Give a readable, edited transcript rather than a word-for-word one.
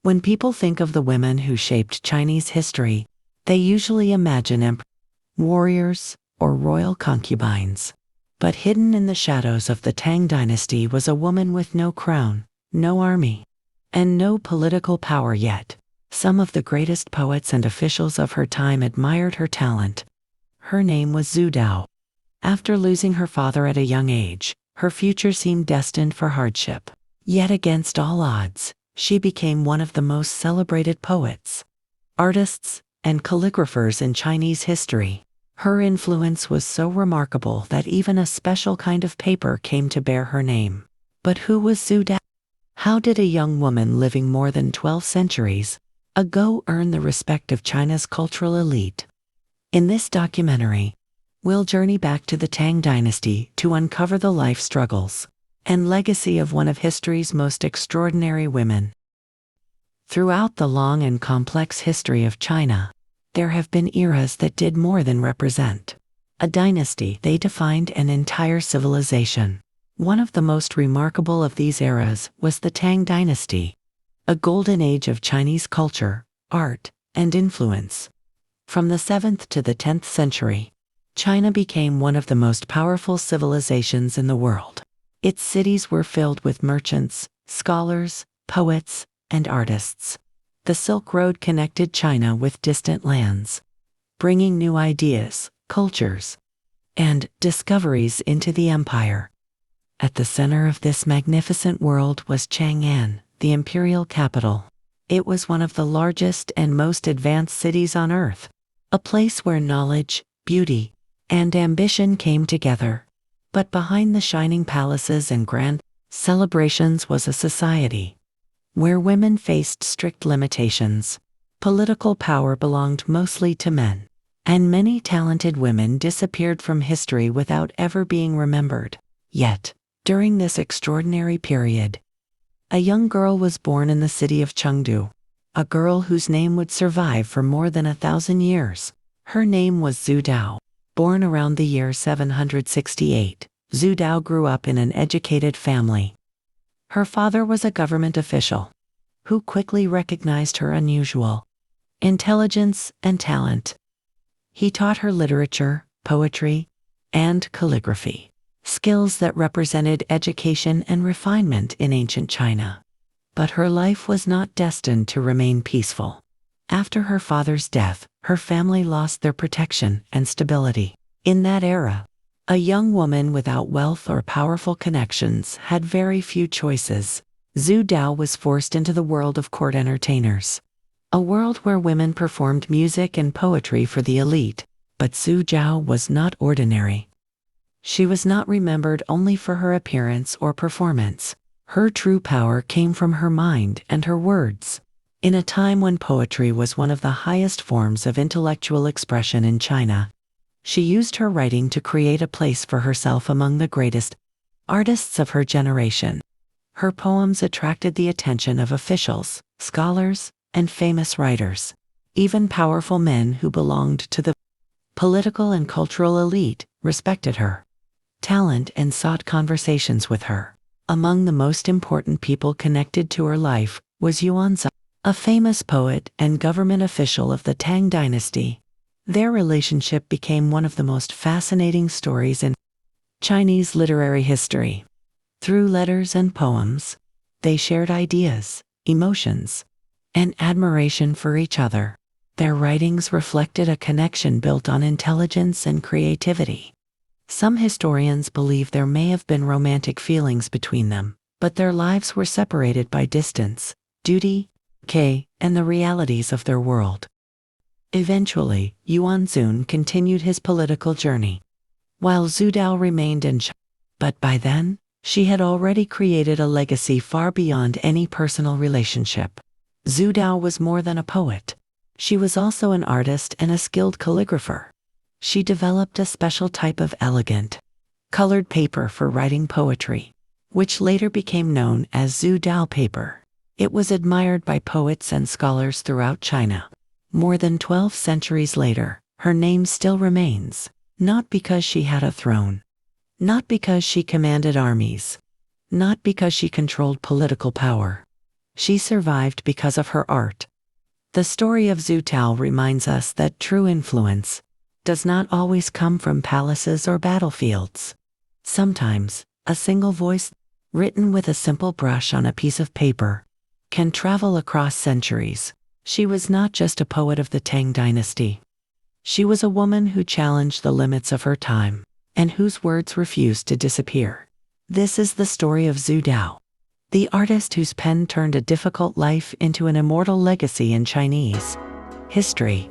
When people think of the women who shaped Chinese history, they usually imagine emperors, warriors, or royal concubines. But hidden in the shadows of the Tang Dynasty was a woman with no crown, no army, and no political power yet. Some of the greatest poets and officials of her time admired her talent. Her name was Xue Tao. After losing her father at a young age, her future seemed destined for hardship. Yet against all odds, she became one of the most celebrated poets, artists, and calligraphers in Chinese history. Her influence was so remarkable that even a special kind of paper came to bear her name. But who was Xue Tao? How did a young woman living more than 12 centuries ago earn the respect of China's cultural elite? In this documentary, we'll journey back to the Tang Dynasty to uncover the life struggles and legacy of one of history's most extraordinary women. Throughout the long and complex history of China, there have been eras that did more than represent a dynasty. They defined an entire civilization. One of the most remarkable of these eras was the Tang Dynasty, a golden age of Chinese culture, art, and influence. From the 7th to the 10th century, China became one of the most powerful civilizations in the world. Its cities were filled with merchants, scholars, poets, and artists. The Silk Road connected China with distant lands, bringing new ideas, cultures, and discoveries into the empire. At the center of this magnificent world was Chang'an, the imperial capital. It was one of the largest and most advanced cities on earth, a place where knowledge, beauty, and ambition came together. But behind the shining palaces and grand celebrations was a society where women faced strict limitations. Political power belonged mostly to men, and many talented women disappeared from history without ever being remembered. Yet, during this extraordinary period, a young girl was born in the city of Chengdu, a girl whose name would survive for more than 1,000 years. Her name was Xue Tao. Born around the year 768, Xue Tao grew up in an educated family. Her father was a government official who quickly recognized her unusual intelligence and talent. He taught her literature, poetry, and calligraphy, skills that represented education and refinement in ancient China. But her life was not destined to remain peaceful. After her father's death, her family lost their protection and stability. In that era, a young woman without wealth or powerful connections had very few choices. Xue Tao was forced into the world of court entertainers, a world where women performed music and poetry for the elite. But Xue Tao was not ordinary. She was not remembered only for her appearance or performance. Her true power came from her mind and her words. In a time when poetry was one of the highest forms of intellectual expression in China, she used her writing to create a place for herself among the greatest artists of her generation. Her poems attracted the attention of officials, scholars, and famous writers. Even powerful men who belonged to the political and cultural elite respected her talent and sought conversations with her. Among the most important people connected to her life was Yuan Zhi, a famous poet and government official of the Tang Dynasty. Their relationship became one of the most fascinating stories in Chinese literary history. Through letters and poems, they shared ideas, emotions, and admiration for each other. Their writings reflected a connection built on intelligence and creativity. Some historians believe there may have been romantic feelings between them, but their lives were separated by distance, duty, and the realities of their world. Eventually, Yuan Zhi continued his political journey, while Xue Tao remained in China. But by then, she had already created a legacy far beyond any personal relationship. Xue Tao was more than a poet. She was also an artist and a skilled calligrapher. She developed a special type of elegant, colored paper for writing poetry, which later became known as Xue Tao paper. It was admired by poets and scholars throughout China. More than 12 centuries later, her name still remains, not because she had a throne, not because she commanded armies, not because she controlled political power, She survived because of her art. The story of Xue Tao reminds us that true influence does not always come from palaces or battlefields. Sometimes, a single voice, written with a simple brush on a piece of paper, can travel across centuries. She was not just a poet of the Tang Dynasty. She was a woman who challenged the limits of her time, and whose words refused to disappear. This is the story of Xue Tao, the artist whose pen turned a difficult life into an immortal legacy in Chinese history.